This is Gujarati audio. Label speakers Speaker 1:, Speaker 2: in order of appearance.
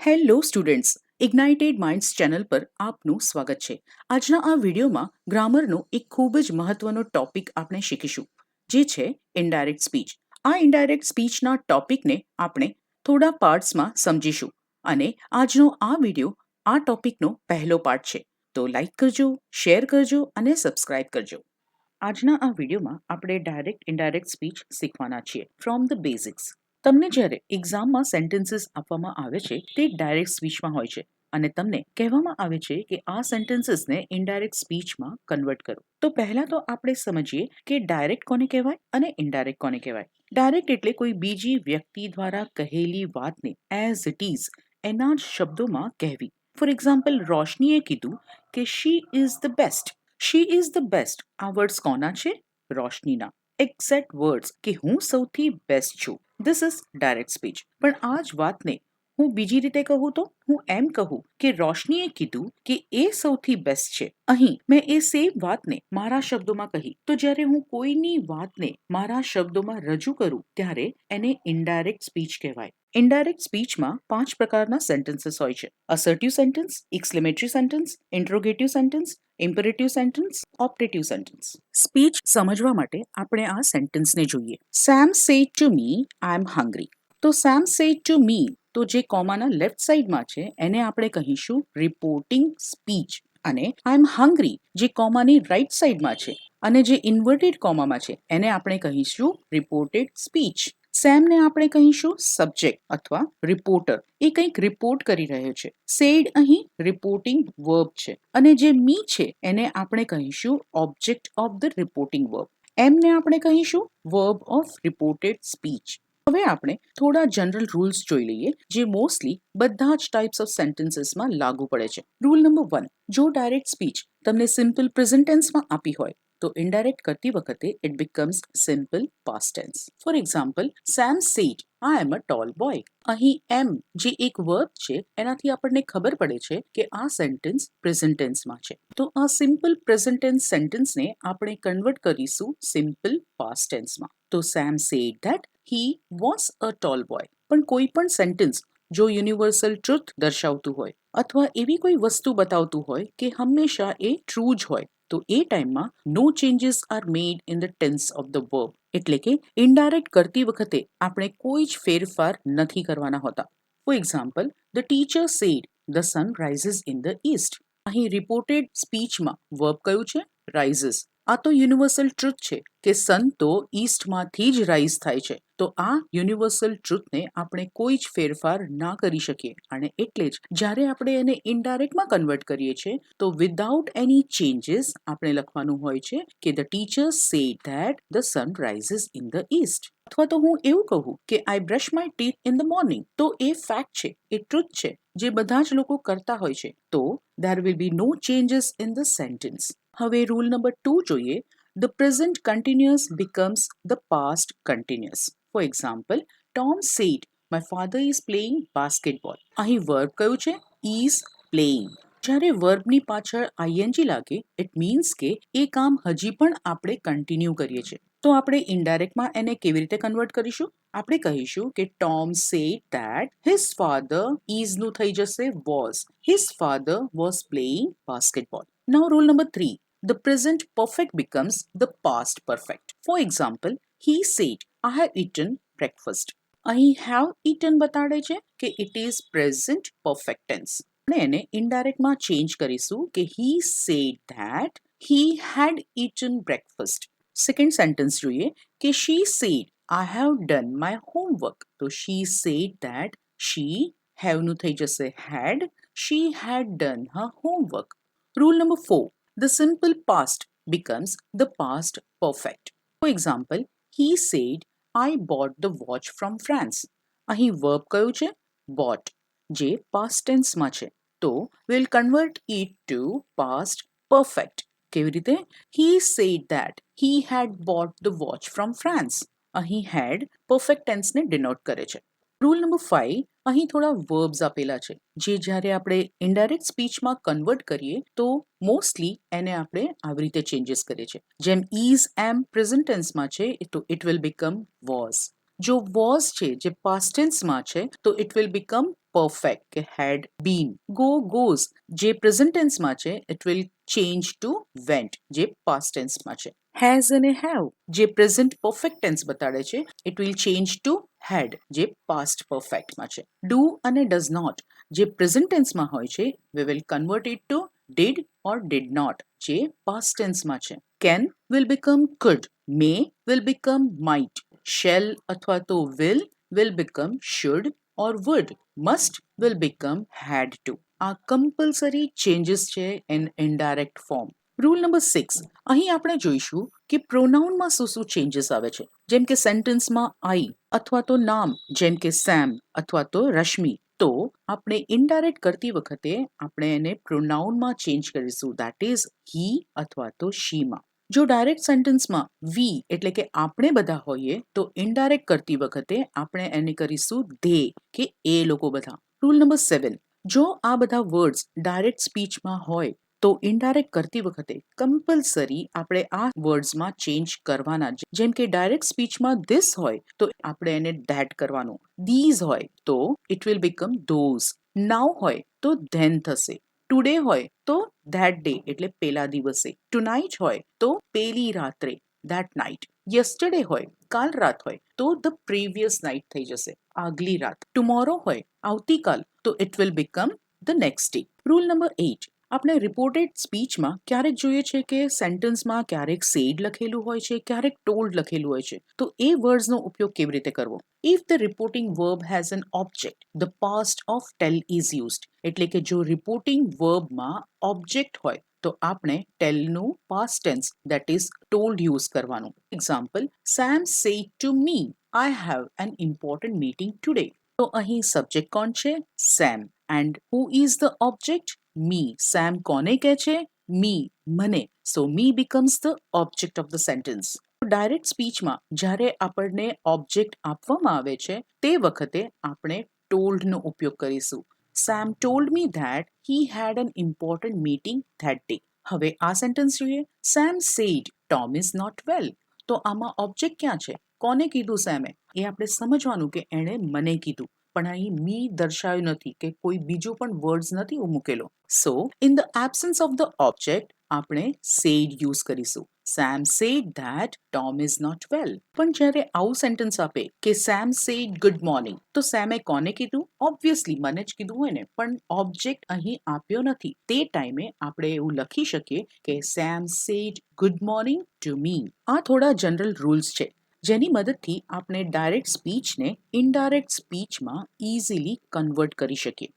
Speaker 1: હેલો સ્ટુડન્ટ્સ, ઇગ્નાઇટેડ માઇન્ડ્સ ચેનલ પર આપનું સ્વાગત છે. આજના આ વિડીયોમાં ગ્રામરનો એક ખૂબ જ મહત્વનો ટોપિક આપણે શીખીશું, જે છે ઇનડાયરેક્ટ સ્પીચ. આ ઇનડાયરેક્ટ સ્પીચના ટોપિકને આપણે થોડા પાર્ટ્સમાં સમજીશું અને આજનો આ વિડીયો આ ટોપિકનો પહેલો પાર્ટ છે. તો લાઈક કરજો, શેર કરજો અને સબસ્ક્રાઇબ કરજો. આજના આ વિડીયોમાં આપણે ડાયરેક્ટ ઇનડાયરેક્ટ સ્પીચ શીખવાના છીએ ફ્રોમ ધ બેઝિક્સ. તમને જ્યારે એક્ઝામમાં સેન્ટેન્સીસ આપવામાં આવે છે તે ડાયરેક્ટ સ્પીચમાં હોય છે અને તમને કહેવામાં આવે છે કે આ સેન્ટેન્સીસને ઇનડાયરેક્ટ સ્પીચમાં કન્વર્ટ કરો. તો પહેલા તો આપણે સમજીએ કે ડાયરેક્ટ કોને કહેવાય અને ઇનડાયરેક્ટ કોને કહેવાય. ડાયરેક્ટ એટલે કોઈ બીજી વ્યક્તિ દ્વારા કહેલી વાતને એઝ ઇટ ઇઝ એના જ શબ્દોમાં કહેવી. ફોર એક્ઝામ્પલ, રોશનીએ કીધું કે she is the best. She is the best આ વર્ડ્સ કોના છે? રોશનીના એક્ઝેક્ટ વર્ડ્સ કે હું સૌથી બેસ્ટ છું. This is direct speech. પણ આ જ વાતને હું બીજી રીતે કહું તો હું એમ કહું કે રોશનીએ કીધું કે એ સૌથી બેસ્ટ છે. અહીં મેં એ સેમ વાતને મારા શબ્દોમાં કહી. તો જ્યારે હું કોઈની વાતને મારા શબ્દોમાં રજૂ કરું ત્યારે એને ઇનડાયરેક્ટ સ્પીચ કહેવાય. ઇનડાયરેક્ટ સ્પીચમાં 5 પ્રકારના સેન્ટેન્સીસ હોય છે: assertive sentence, exclamatory sentence, interrogative sentence, imperative sentence, optative sentence. Speech સમજવા માટે આપણે આ સેન્ટેન્સને જોઈએ. Sam said to me I am hungry. તો સેમ સેડ ટુ મી તો જે કોમાના લેફ્ટ સાઈડમાં છે એને આપણે કહીશું રિપોર્ટિંગ સ્પીચ, અને આઈ એમ હંગ્રી જે કોમાની રાઈટ સાઈડમાં છે અને જે ઇન્વર્ટેડ કોમામાં છે એને આપણે કહીશું રિપોર્ટેડ સ્પીચ. સેમને આપણે કહીશું સબ્જેક્ટ અથવા રિપોર્ટર. એ કંઈક રિપોર્ટ કરી રહ્યો છે. સેડ અહીં રિપોર્ટિંગ વર્બ છે અને જે મી છે એને આપણે કહીશું object of the reporting verb. એમને આપણે કહીશું વર્બ ઓફ રિપોર્ટેડ સ્પીચ. હવે આપણે થોડા જનરલ રૂલ્સ જોઈ લઈએ જે મોસ્ટલી બધા જ ટાઈપ્સ ઓફ સેન્ટેન્સીસમાં લાગુ પડે છે. રૂલ નંબર 1, જો ડાયરેક્ટ સ્પીચ તમને સિમ્પલ પ્રેઝન્ટ ટેન્સમાં આપી હોય તો ઇનડાયરેક્ટ કરતી વખતે it becomes simple past tense. For example, Sam said I am a tall boy. અહીં એમ જે એક વર્બ છે એનાથી આપણને ખબર પડે છે કે આ સેન્ટેન્સ પ્રેઝન્ટ ટેન્સમાં છે. તો આ સિમ્પલ પ્રેઝન્ટ ટેન્સ સેન્ટેન્સને આપણે કન્વર્ટ કરીશું સિમ્પલ પાસ્ટ ટેન્સમાં. તો Sam said that he was a tall boy. પણ કોઈ પણ સેન્ટેન્સ જો યુનિવર્સલ ટ્રુથ દર્શાવતું હોય અથવા એવી કોઈ વસ્તુ બતાવતું હોય કે હંમેશા એ ટ્રુ જ હોય તો એ ટાઈમમાં no changes are made in the tense of the verb. એટલે કે ઇનડાયરેક્ટ કરતી વખતે આપણે કોઈ જ ફેરફાર નથી કરવાના હોતા. For example, the teacher said the sun rises in the east. અહીં રિપોર્ટેડ સ્પીચમાં વર્બ કયું છે? રાઇઝિસ. આ તો યુનિવર્સલ ટ્રુથ છે કે સન તો ઈસ્ટમાંથી જ રાઇઝ થાય છે. તો આ યુનિવર્સલ ટ્રુથને આપણે કોઈ જ ફેરફાર ના કરી શકીએ અને એટલે જ જ્યારે આપણે એને ઇનડાયરેક્ટમાં કન્વર્ટ કરીએ છીએ તો વિધાઉટ એની ચેન્જીસ આપણે લખવાનું હોય છે કે the teacher said that the sun rises in the east. અથવા તો હું એવું કહું કે I brush my teeth in the morning. તો એ ફેક્ટ છે, એ ટ્રુથ છે જે બધા જ લોકો કરતા હોય છે. તો there will be no changes in the sentence. હવે રૂલ નંબર 2 જોઈએ. The present continuous becomes the past continuous. For example, Tom said, my father is playing basketball. અહીં વર્બ કયું છે? is playing. જ્યારે વર્બની પાછળ ing લાગે ઇટ મીન્સ કે એ કામ હજી પણ આપણે કન્ટિન્યુ કરીએ છીએ. તો આપણે ઇનડાયરેક્ટમાં એને કેવી રીતે કન્વર્ટ કરીશું? આપણે કહીશું કે Tom said that his father ઇઝનું થઈ જશે was. His father was playing basketball. Now rule number 3, the present perfect becomes the past perfect. For example, he said, I have eaten breakfast. અહીં have eaten બતાડે છે કે it is present perfect tense. આપણે એને ઇનડાયરેક્ટમાં ચેન્જ કરીશું કે he said that he had eaten breakfast. Second sentence જોઈએ કે she said, I have done my homework. તો she said that she have નું થઈ જશે had. She had done her homework. Rule number 4, the simple past becomes the past perfect. For example, he said, I bought the watch from France. અહીં verb કયું છે? bought, જે past tenseમાં છે. તો we'll convert it to past perfect. કેવી રીતે? He said that he had bought the watch from France. અહીં had perfect tenseને denote કરે છે. રૂલ નંબર 5, અહીં થોડા વર્બ્સ આપેલા છે જે જ્યારે આપણે ઇનડાયરેક્ટ સ્પીચમાં કન્વર્ટ કરીએ તો મોસ્ટલી એને આપણે આવી રીતે ચેન્જીસ કરીએ છીએ. જેમ ઇઝ એમ પ્રેઝન્ટ ટેન્સમાં છે તો ઇટ વિલ બીકમ વોઝ. જો વોઝ છે જે પાસ્ટ ટેન્સમાં છે તો ઇટ વિલ બીકમ perfect કે had been. Go goes જે present tense માં છે it will change to went જે past tense માં છે. Has અને have જે present perfect tense બતાડે છે it will change to had જે past perfect માં છે. Do અને does not જે present tense માં હોય છે we will convert it to did or did not જે past tense માં છે. Can will become could, may will become might, shall અથવા તો will become should or would, must will become had to. આ compulsory changes છે in indirect form. Rule number 6 અહીં આપણે જોઈશું કે પ્રોનાઉનમાં શું ચેન્જીસ આવે છે, જેમ કે સેન્ટેન્સમાં આઈ અથવા તો નામ જેમ કે સેમ અથવા તો રશ્મિ, તો આપણે ઇનડાયરેક્ટ કરતી વખતે આપણે એને પ્રોનાઉનમાં ચેન્જ કરીશું, દેટ ઇઝ હી અથવા તો શીમાં. જો ડાયરેક્ટ સેન્ટેન્સમાં વી એટલે કે આપણે બધા હોઈએ તો ઇનડાયરેક્ટ કરતી વખતે આપણે એને કરીશું ધે કે એ લોકો બધા. રૂલ નંબર 7 જો આ બધા વર્ડ્સ ડાયરેક્ટ સ્પીચમાં હોય તો ઇનડાયરેક્ટ કરતી વખતે કમ્પલસરી આપણે આ વર્ડ્સમાં ચેન્જ કરવાના. જેમ કે ડાયરેક્ટ સ્પીચમાં ધીસ હોય તો આપણે એને ધેટ કરવાનું, ધીઝ હોય તો ઇટ વિલ બીકમ ધોઝ, નાઉ હોય તો ધેન થશે, ટુડે હોય તો ધેટ ડે એટલે પેલા દિવસે, ટુનાઇટ હોય તો પેલી રાત્રે ધેટ નાઇટ, યસ્ટરડે હોય કાલ રાત હોય તો ધ પ્રીવિયસ નાઇટ થઈ જશે આગલી રાત, ટુમોરો હોય આવતીકાલ તો it will become the next day. Rule number 8 આપણે રિપોર્ટેડ સ્પીચમાં ક્યારેક જોઈએ છે કે સેન્ટેન્સમાં ક્યારેક સેડ લખેલું હોય છે, ક્યારેક ટોલ્ડ લખેલું હોય છે, તો એ વર્ડ્સનો ઉપયોગ કેવી રીતે કરવો. If the reporting verb has an object the past of tell is used, એટલે કે જો રિપોર્ટિંગ વર્બમાં ઓબ્જેક્ટ હોય તો આપણે ટેલનું past tense that is told use કરવાનું. Example, Sam said to me I have an important meeting today. તો અહીં સબ્જેક્ટ કોણ છે? Sam. And who is the object? Me. Sam કોને કહે છે? મી, મને. So me becomes the object of the sentence. Direct સ્પીચમાં જ્યારે આપણને ઓબ્જેક્ટ આપવામાં આવે છે તે વખતે આપણે ટોલ્ડનો ઉપયોગ કરીશું. Sam told me that he had an important meeting that day. હવે આ સેન્ટેન્સ જોઈએ. Sam said Tom is not well. તો આમાં ઓબ્જેક્ટ ક્યાં છે? કોને કીધું સેમે? એ આપણે સમજવાનું કે એણે મને કીધું, પણ અહીં મી દર્શાવ્યું નથી કે કોઈ બીજો પણ વર્ડ્સ નથી મૂકેલો. So in the absence of the object આપણે સેડ યુઝ કરીશું. Sam said that Tom is not well. પણ જ્યારે આવું સેન્ટેન્સ આપે કે સેમ સેડ ગુડ મોર્નિંગ, તો સેમે કોને કીધું? ઓબ્વિયસલી મને જ કીધું હોય ને, પણ ઓબ્જેક્ટ અહીં આપ્યો નથી. તે ટાઈમે આપણે એવું લખી શકીએ કે Sam said good morning to me. આ થોડા જનરલ રૂલ્સ છે જેની મદદથી આપણે ડાયરેક્ટ સ્પીચને ઇનડાયરેક્ટ સ્પીચમાં ઇઝીલી કન્વર્ટ કરી શકીએ.